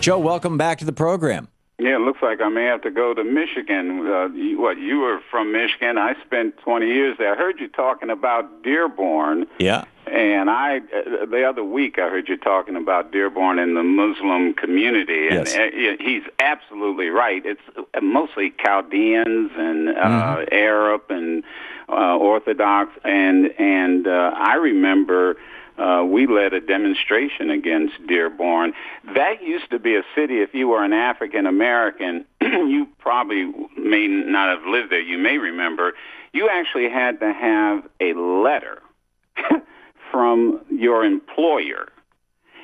Joe, welcome back to the program. Yeah, it looks like I may have to go to Michigan. You were from Michigan. I spent 20 years there. I heard you talking about Dearborn. Yeah. And the other week, I heard you talking about Dearborn in the Muslim community. And yes. He's absolutely right. It's mostly Chaldeans and Arab and Orthodox. And I remember we led a demonstration against Dearborn. That used to be a city, if you were an African American, you probably may not have lived there. You may remember, you actually had to have a letter from your employer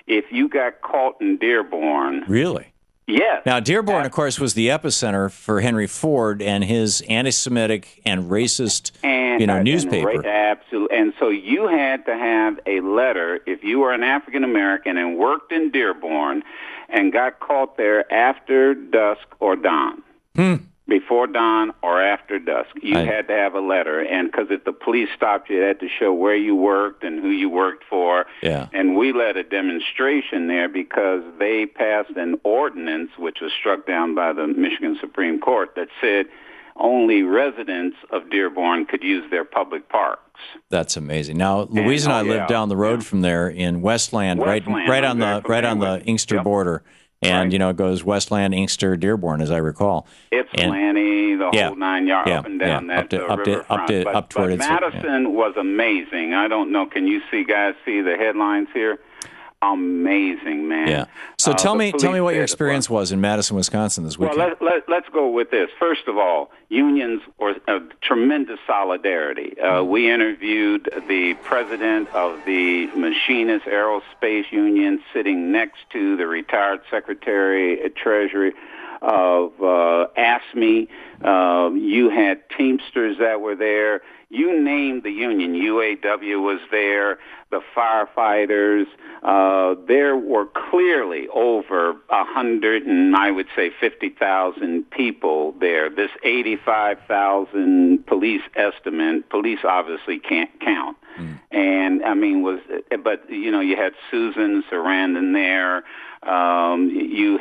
if you got caught in Dearborn. Really? Yes. Now, Dearborn, of course, was the epicenter for Henry Ford and his anti-Semitic and racist, newspaper. Absolutely. And so you had to have a letter if you were an African American and worked in Dearborn and got caught there after dusk or dawn. Before dawn or after dusk, you had to have a letter, and because if the police stopped you, they had to show where you worked and who you worked for. Yeah. And we led a demonstration there because they passed an ordinance, which was struck down by the Michigan Supreme Court, that said only residents of Dearborn could use their public parks. That's amazing. Now, Louise and I live down the road from there in Westland, right on the Inkster border. And, it goes Westland, Inkster, Dearborn, as I recall. Ypsilanti, the whole 9 yards up and down that riverfront. But Madison was amazing. I don't know. Can you guys see the headlines here? Amazing, man. Yeah. So tell me what your experience was in Madison, Wisconsin this weekend. Well, let's go with this. First of all, unions were tremendous solidarity. We interviewed the president of the Machinist Aerospace Union sitting next to the retired Secretary at Treasury of ASME. You had Teamsters that were there. You named the union. UAW was there, the firefighters. There were clearly over 100 and I would say 50,000 people there. This 85,000 police estimate, police obviously can't count. And but you had Susan Sarandon there. You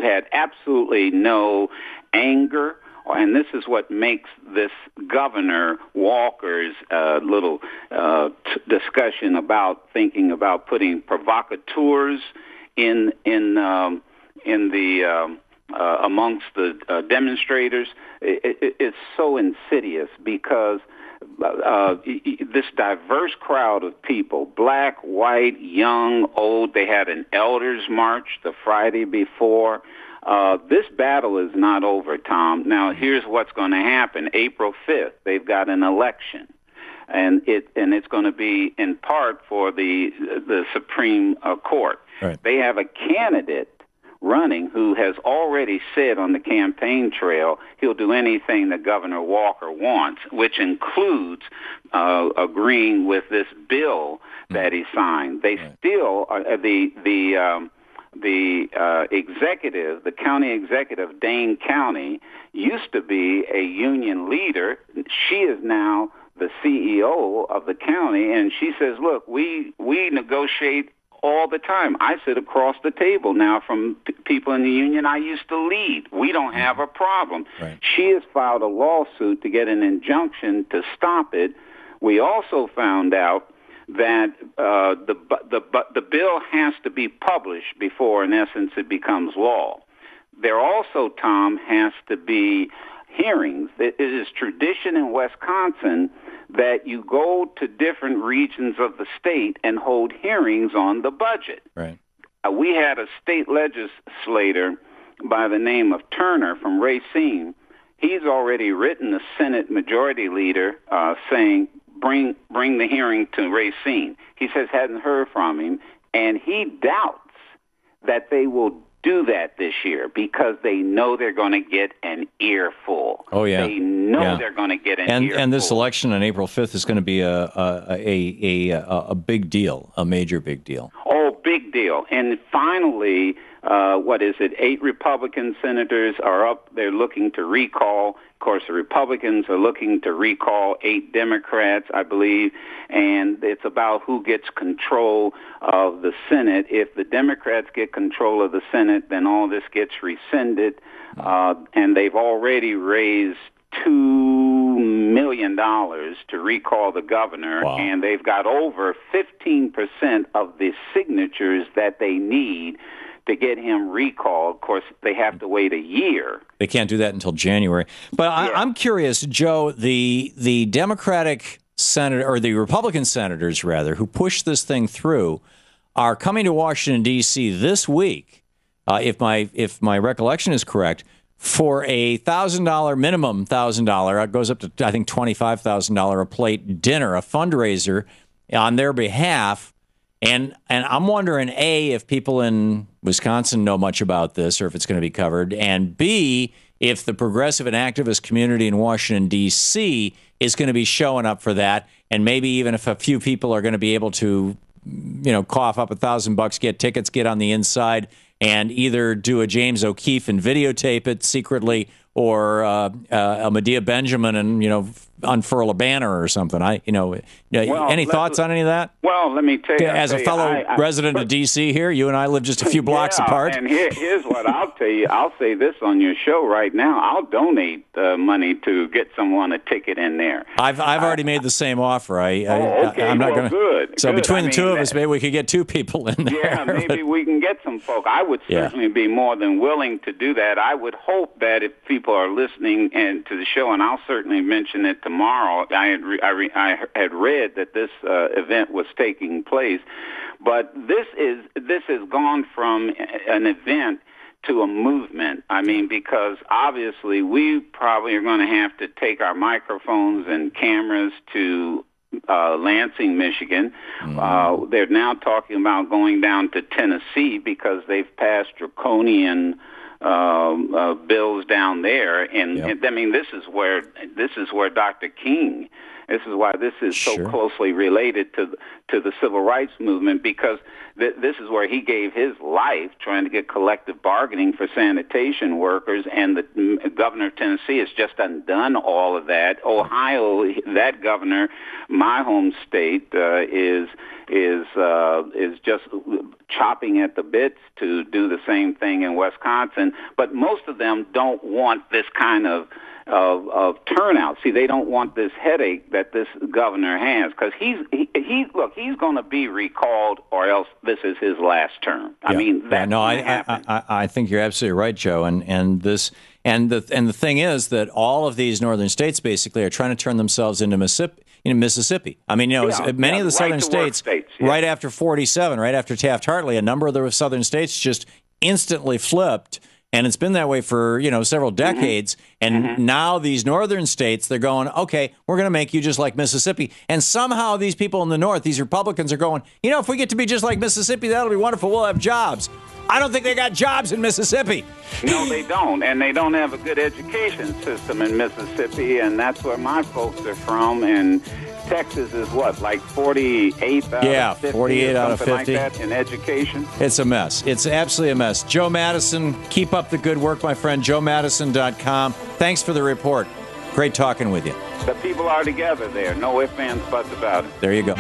had absolutely no anger. And this is what makes this Governor Walker's little discussion about thinking about putting provocateurs in the amongst the demonstrators. It's so insidious because this diverse crowd of people, black, white, young, old. They had an elders march the Friday before. This battle is not over, Tom. Now, here's what's going to happen. April 5th, they've got an election, and it's going to be in part for the Supreme Court. Right. They have a candidate running who has already said on the campaign trail he'll do anything that Governor Walker wants, which includes agreeing with this bill that he signed. They still the executive, the county executive, Dane County, used to be a union leader. She is now the CEO of the county, and she says, look, we negotiate all the time. I sit across the table now from people in the union I used to lead. We don't have a problem. Right. She has filed a lawsuit to get an injunction to stop it. We also found out that the bill has to be published before, in essence, it becomes law. There also, Tom, has to be hearings. It is tradition in Wisconsin that you go to different regions of the state and hold hearings on the budget. Right. We had a state legislator by the name of Turner from Racine. He's already written the Senate Majority Leader saying, bring the hearing to Racine. He says hadn't heard from him, and he doubts that they will do that this year because they know they're going to get an earful. Oh yeah, they know they're going to get an earful. And this election on April 5th is going to be a big deal, a major big deal. Oh, big deal. And finally, 8 Republican senators are up there looking to recall. Of course, the Republicans are looking to recall 8 Democrats, I believe, and it's about who gets control of the Senate. If the Democrats get control of the Senate, then all this gets rescinded, and they've already raised $2 million to recall the governor, wow. And they've got over 15% of the signatures that they need to get him recalled. Of course, they have to wait a year. They can't do that until January. But I'm curious, Joe, the Democratic senator, or the Republican senators, rather, who pushed this thing through, are coming to Washington, D.C. this week, if my recollection is correct, for a $1,000 minimum, $1,000, it goes up to, I think, $25,000 a plate dinner, a fundraiser on their behalf. And I'm wondering, A, if people in Wisconsin know much about this or if it's going to be covered, and B, if the progressive and activist community in Washington, D.C. is going to be showing up for that, and maybe even if a few people are going to be able to, cough up $1,000, get tickets, get on the inside, and either do a James O'Keefe and videotape it secretly, or a Medea Benjamin and unfurl a banner or something. Any thoughts on any of that? Well, let me tell you. As a fellow resident of D.C. here, you and I live just a few blocks apart. And here's what I'll tell you. I'll say this on your show right now. I'll donate money to get someone a ticket in there. I've already made the same offer. Okay. I'm not going to. Good. So good. between the two of us, maybe we could get 2 people in there. Yeah, maybe we can get some folk. I would certainly be more than willing to do that. I would hope that if people are listening to the show, and I'll certainly mention it tomorrow. I had read that this event was taking place, but this has gone from an event to a movement. I mean, because obviously we probably are going to have to take our microphones and cameras to Lansing, Michigan. They're now talking about going down to Tennessee because they've passed draconian bills down there, and I mean, this is where Dr. King. This is why this is so closely related to the civil rights movement, because this is where he gave his life trying to get collective bargaining for sanitation workers, and the governor of Tennessee has just undone all of that. Ohio, that governor, my home state, is just chopping at the bits to do the same thing in Wisconsin. But most of them don't want this kind of turnout. See, they don't want this headache that this governor has, because he's going to be recalled, or else this is his last term. I mean, that's I think you're absolutely right, Joe. And the thing is that all of these northern states basically are trying to turn themselves into Mississippi. I mean, many of the southern states, right after 47, right after Taft-Hartley, a number of the southern states just instantly flipped. And it's been that way for, several decades. And now these northern states, they're going, okay, we're going to make you just like Mississippi. And somehow these people in the north, these Republicans are going, if we get to be just like Mississippi, that'll be wonderful. We'll have jobs. I don't think they got jobs in Mississippi. No, they don't. And they don't have a good education system in Mississippi. And that's where my folks are from. And Texas is what, like 48 out of 50? 48 out of 50. Like that in education. It's a mess. It's absolutely a mess. Joe Madison, keep up the good work, my friend. JoeMadison.com. Thanks for the report. Great talking with you. The people are together there. No ifs, ands, buts about it. There you go.